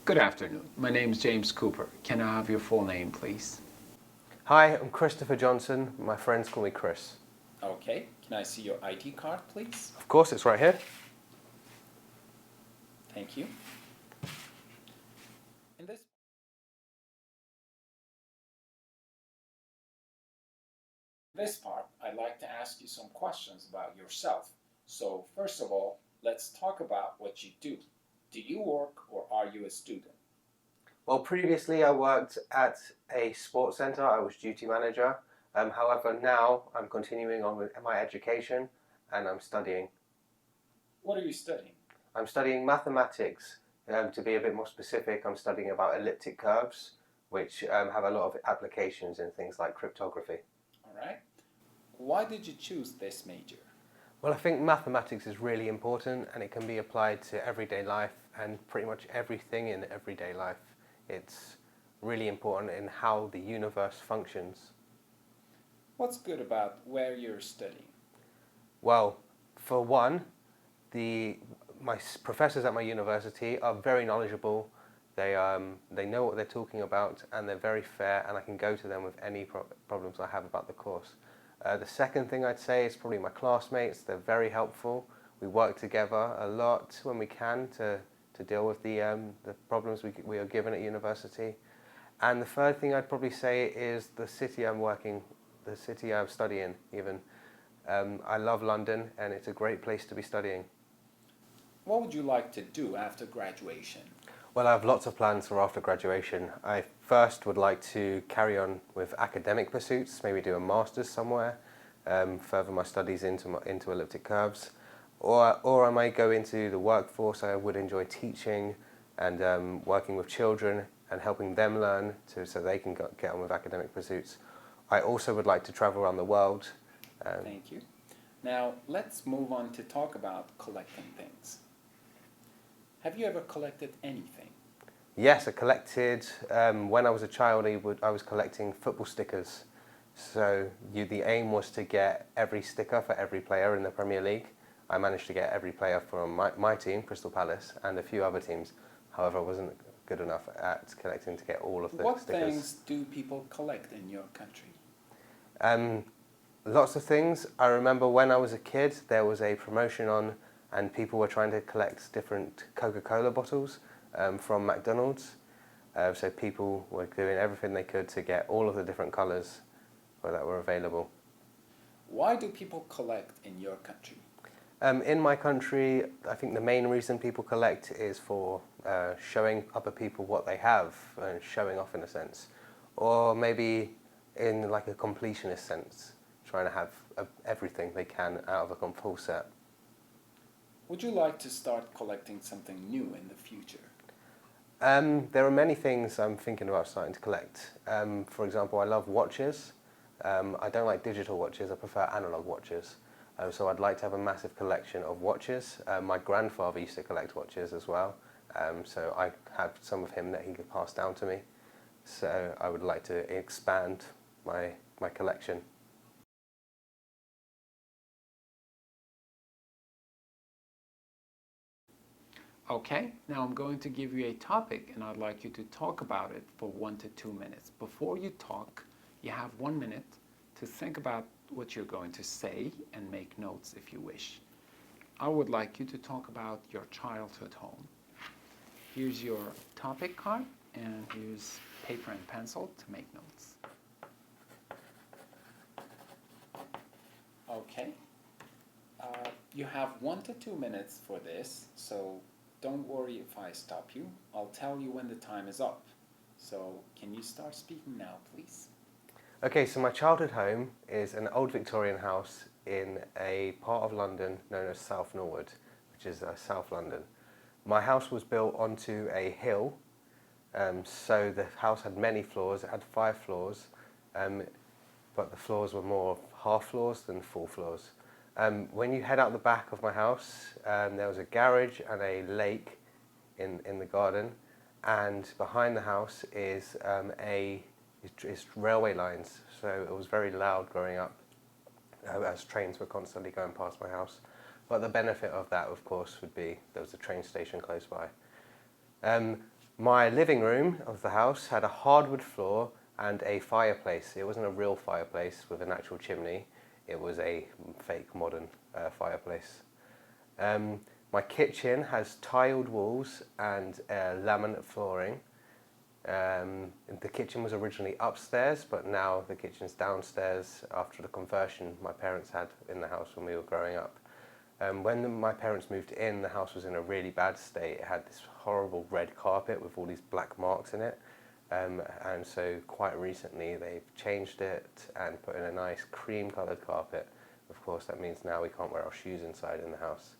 Good afternoon. My name is James Cooper. Can I have your full name, please? Hi, I'm Christopher Johnson. My friends call me Chris. Okay, can I see your ID card, please? Of course, it's right here. Thank you. In this part, I'd like to ask you some questions about yourself. So first of all, let's talk about what you do. Do you work or are you a student? Well, previously I worked at a sports centre. I was duty manager. However, now I'm continuing on with my education and I'm studying. What are you studying? I'm studying mathematics. To be a bit more specific, I'm studying about elliptic curves, which have a lot of applications in things like cryptography. All right. Why did you choose this major? Well, I think mathematics is really important and it can be applied to everyday life and pretty much everything in everyday life. It's really important in how the universe functions. What's good about where you're studying? Well, for one, my professors at my university are very knowledgeable. They know what they're talking about and they're very fair, and I can go to them with any problems I have about the course. The second thing I'd say is probably my classmates. They're very helpful. We work together a lot when we can to deal with the problems we are given at university. And the third thing I'd probably say is the city the city I'm studying even. I love London and it's a great place to be studying. What would you like to do after graduation? Well, I have lots of plans for after graduation. I first would like to carry on with academic pursuits, maybe do a master's somewhere, further my studies into elliptic curves, or I might go into the workforce. I would enjoy teaching and working with children and helping them learn so they can get on with academic pursuits. I also would like to travel around the world. Thank you. Now, let's move on to talk about collecting things. Have you ever collected anything? Yes, I collected, when I was a child, I was collecting football stickers. So the aim was to get every sticker for every player in the Premier League. I managed to get every player from my team, Crystal Palace, and a few other teams. However, I wasn't good enough at collecting to get all of the What stickers. What things do people collect in your country? Lots of things. I remember when I was a kid, there was a promotion on and people were trying to collect different Coca-Cola bottles from McDonald's. So people were doing everything they could to get all of the different colours that were available. Why do people collect in your country? In my country, I think the main reason people collect is for showing other people what they have and showing off in a sense. Or maybe in like a completionist sense, trying to have everything they can out of a full set. Would you like to start collecting something new in the future? There are many things I'm thinking about starting to collect. For example, I love watches. I don't like digital watches, I prefer analog watches. So I'd like to have a massive collection of watches. My grandfather used to collect watches as well. So I have some of him that he could pass down to me. So I would like to expand my collection. Okay, now I'm going to give you a topic and I'd like you to talk about it for 1 to 2 minutes. Before you talk, you have 1 minute to think about what you're going to say and make notes if you wish. I would like you to talk about your childhood home. Here's your topic card and here's paper and pencil to make notes. Okay. You have 1 to 2 minutes for this, so don't worry if I stop you. I'll tell you when the time is up. So can you start speaking now, please? Okay, so my childhood home is an old Victorian house in a part of London known as South Norwood, which is South London. My house was built onto a hill, so the house had many floors. It had 5 floors, but the floors were more half floors than full floors. When you head out the back of my house, there was a garage and a lake in the garden, and behind the house is railway lines. So it was very loud growing up as trains were constantly going past my house. But the benefit of that, of course, would be there was a train station close by. My living room of the house had a hardwood floor and a fireplace. It wasn't a real fireplace with an actual chimney. It was a fake modern fireplace. My kitchen has tiled walls and laminate flooring. The kitchen was originally upstairs, but now the kitchen's downstairs after the conversion my parents had in the house when we were growing up. When my parents moved in, the house was in a really bad state. It had this horrible red carpet with all these black marks in it. And so quite recently they've changed it and put in a nice cream coloured carpet. Of course, that means now we can't wear our shoes inside in the house.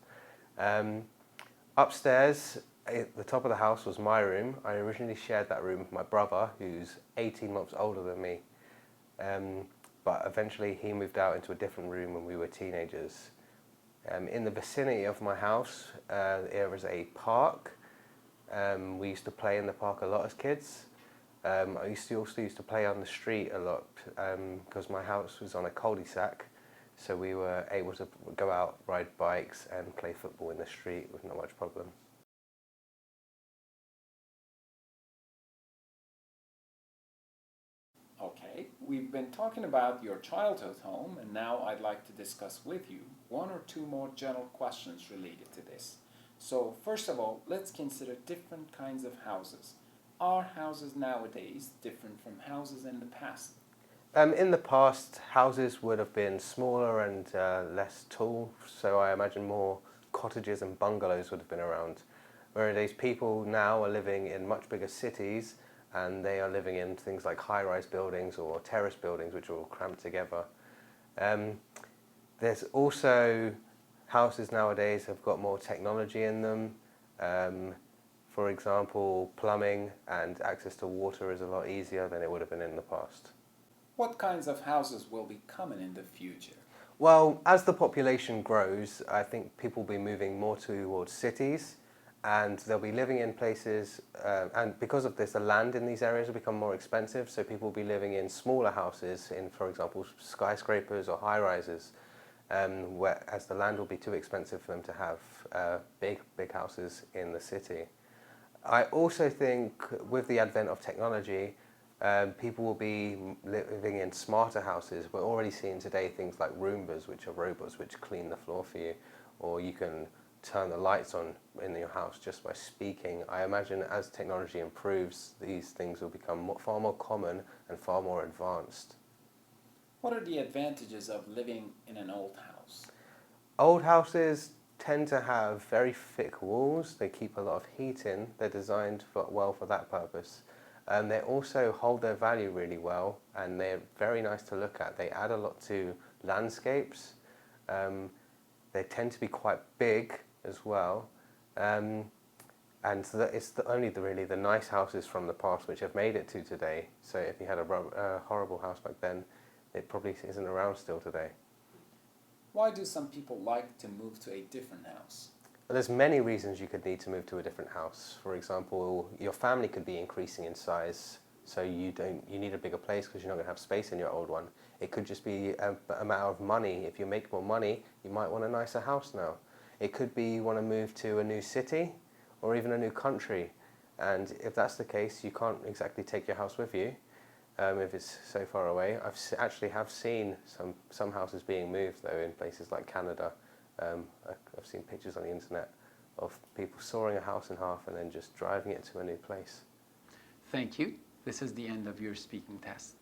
Upstairs, at the top of the house was my room. I originally shared that room with my brother, who's 18 months older than me. But eventually he moved out into a different room when we were teenagers. In the vicinity of my house, there is a park. We used to play in the park a lot as kids. I also used to play on the street a lot because my house was on a cul-de-sac. So we were able to go out, ride bikes and play football in the street with not much problem. Okay, we've been talking about your childhood home, and now I'd like to discuss with you one or two more general questions related to this. So first of all, let's consider different kinds of houses. Are houses nowadays different from houses in the past? In the past, houses would have been smaller and less tall, so I imagine more cottages and bungalows would have been around. Whereas people now are living in much bigger cities, and they are living in things like high-rise buildings or terrace buildings which are all cramped together. There's also houses nowadays have got more technology in them. For example, plumbing and access to water is a lot easier than it would have been in the past. What kinds of houses will be common in the future? Well, as the population grows, I think people will be moving more towards cities, and they'll be living in places, and because of this, the land in these areas will become more expensive, so people will be living in smaller houses in, for example, skyscrapers or high-rises, as the land will be too expensive for them to have big houses in the city. I also think with the advent of technology, people will be living in smarter houses. We're already seeing today things like Roombas, which are robots which clean the floor for you, or you can turn the lights on in your house just by speaking. I imagine as technology improves, these things will become far more common and far more advanced. What are the advantages of living in an old house? Old houses tend to have very thick walls. They keep a lot of heat in. They're designed well for that purpose. And they also hold their value really well, and they're very nice to look at. They add a lot to landscapes. They tend to be quite big as well. And it's really the nice houses from the past which have made it to today. So if you had a horrible house back then, it probably isn't around still today. Why do some people like to move to a different house? Well, there's many reasons you could need to move to a different house. For example, your family could be increasing in size, so you need a bigger place because you're not going to have space in your old one. It could just be a matter of money. If you make more money, you might want a nicer house now. It could be you want to move to a new city or even a new country. And if that's the case, you can't exactly take your house with you if it's so far away. Actually have seen some houses being moved though in places like Canada. I've seen pictures on the internet of people sawing a house in half and then just driving it to a new place. Thank you. This is the end of your speaking test.